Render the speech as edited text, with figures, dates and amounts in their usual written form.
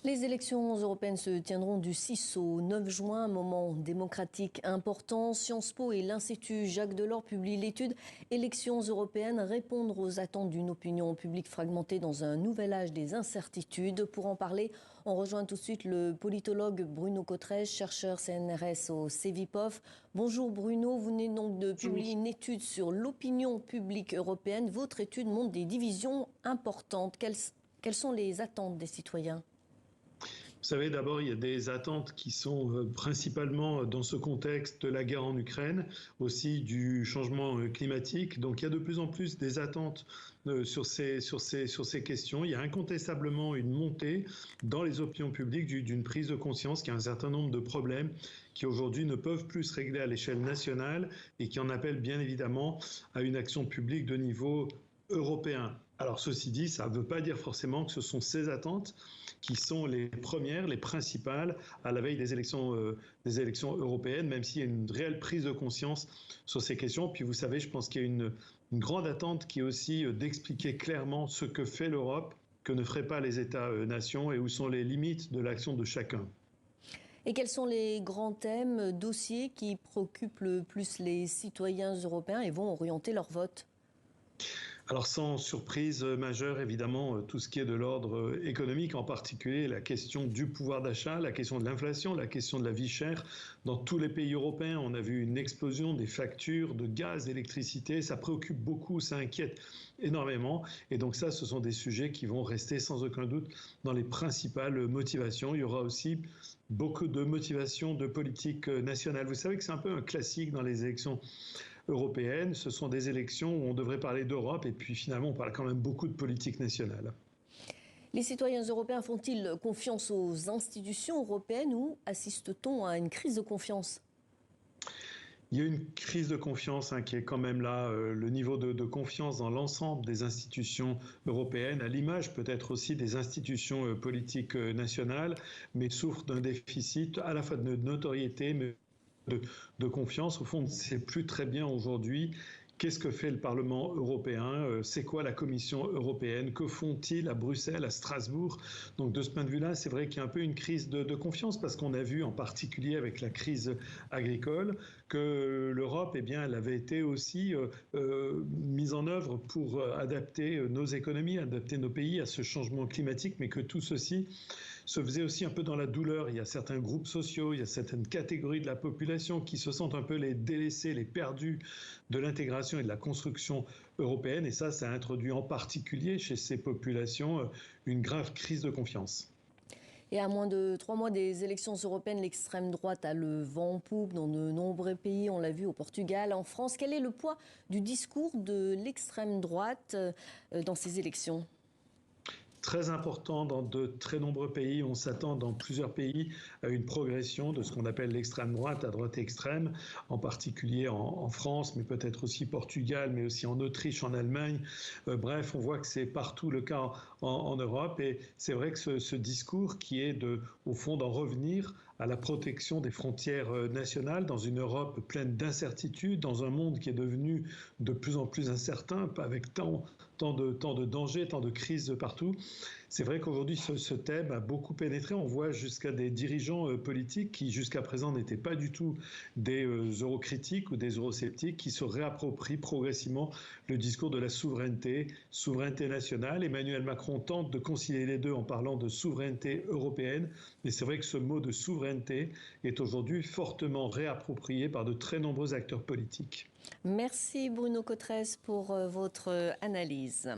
Les élections européennes se tiendront du 6 au 9 juin, un moment démocratique important. Sciences Po et l'Institut Jacques Delors publient l'étude Élections européennes, répondre aux attentes d'une opinion publique fragmentée dans un nouvel âge des incertitudes. Pour en parler, on rejoint tout de suite le politologue Bruno Cottrès, chercheur CNRS au Cevipof. Bonjour Bruno, vous venez donc de publier une étude sur l'opinion publique européenne. Votre étude montre des divisions importantes. Quelles sont les attentes des citoyens ? Vous savez, d'abord, il y a des attentes qui sont principalement dans ce contexte de la guerre en Ukraine, aussi du changement climatique. Donc, il y a de plus en plus des attentes sur ces questions. Il y a incontestablement une montée dans les opinions publiques d'une prise de conscience qu'il y a un certain nombre de problèmes qui aujourd'hui ne peuvent plus se régler à l'échelle nationale et qui en appellent bien évidemment à une action publique de niveau européen. Alors ceci dit, ça ne veut pas dire forcément que ce sont ces attentes qui sont les premières, les principales à la veille des élections européennes, même s'il y a une réelle prise de conscience sur ces questions. Puis vous savez, je pense qu'il y a une grande attente qui est aussi d'expliquer clairement ce que fait l'Europe, que ne feraient pas les États-nations et où sont les limites de l'action de chacun. Et quels sont les grands thèmes, dossiers qui préoccupent le plus les citoyens européens et vont orienter leur vote ? Alors sans surprise majeure, évidemment, tout ce qui est de l'ordre économique, en particulier la question du pouvoir d'achat, la question de l'inflation, la question de la vie chère. Dans tous les pays européens, on a vu une explosion des factures de gaz, d'électricité. Ça préoccupe beaucoup, ça inquiète énormément. Et donc ça, ce sont des sujets qui vont rester sans aucun doute dans les principales motivations. Il y aura aussi beaucoup de motivations de politique nationale. Vous savez que c'est un peu un classique dans les élections européennes. Ce sont des élections où on devrait parler d'Europe et puis finalement on parle quand même beaucoup de politique nationale. Les citoyens européens font-ils confiance aux institutions européennes ou assiste-t-on à une crise de confiance ? Il y a une crise de confiance qui est quand même là, le niveau de confiance dans l'ensemble des institutions européennes, à l'image peut-être aussi des institutions politiques nationales, mais souffre d'un déficit à la fois de notoriété, mais de confiance. Au fond, on ne sait plus très bien aujourd'hui qu'est-ce que fait le Parlement européen, c'est quoi la Commission européenne, que font-ils à Bruxelles, à Strasbourg. Donc de ce point de vue-là, c'est vrai qu'il y a un peu une crise de confiance parce qu'on a vu en particulier avec la crise agricole que l'Europe, eh bien, elle avait été aussi mise en œuvre pour adapter nos économies, adapter nos pays à ce changement climatique, mais que tout ceci se faisait aussi un peu dans la douleur. Il y a certains groupes sociaux, il y a certaines catégories de la population qui se sentent un peu les délaissés, les perdus de l'intégration et de la construction européenne. Et ça a introduit en particulier chez ces populations une grave crise de confiance. Et à moins de 3 mois des élections européennes, l'extrême droite a le vent en poupe dans de nombreux pays. On l'a vu au Portugal, en France. Quel est le poids du discours de l'extrême droite dans ces élections ? Très important dans de très nombreux pays. On s'attend dans plusieurs pays à une progression de ce qu'on appelle l'extrême droite, la droite extrême, en particulier en France, mais peut-être aussi Portugal, mais aussi en Autriche, en Allemagne. Bref, on voit que c'est partout le cas en Europe. Et c'est vrai que ce discours qui est au fond d'en revenir à la protection des frontières nationales dans une Europe pleine d'incertitudes, dans un monde qui est devenu de plus en plus incertain, avec tant de dangers, tant de crises partout. C'est vrai qu'aujourd'hui, ce thème a beaucoup pénétré. On voit jusqu'à des dirigeants politiques qui, jusqu'à présent, n'étaient pas du tout des eurocritiques ou des eurosceptiques, qui se réapproprient progressivement le discours de la souveraineté nationale. Emmanuel Macron tente de concilier les deux en parlant de souveraineté européenne. Mais c'est vrai que ce mot de souveraineté est aujourd'hui fortement réapproprié par de très nombreux acteurs politiques. Merci Bruno Cottrès pour votre analyse.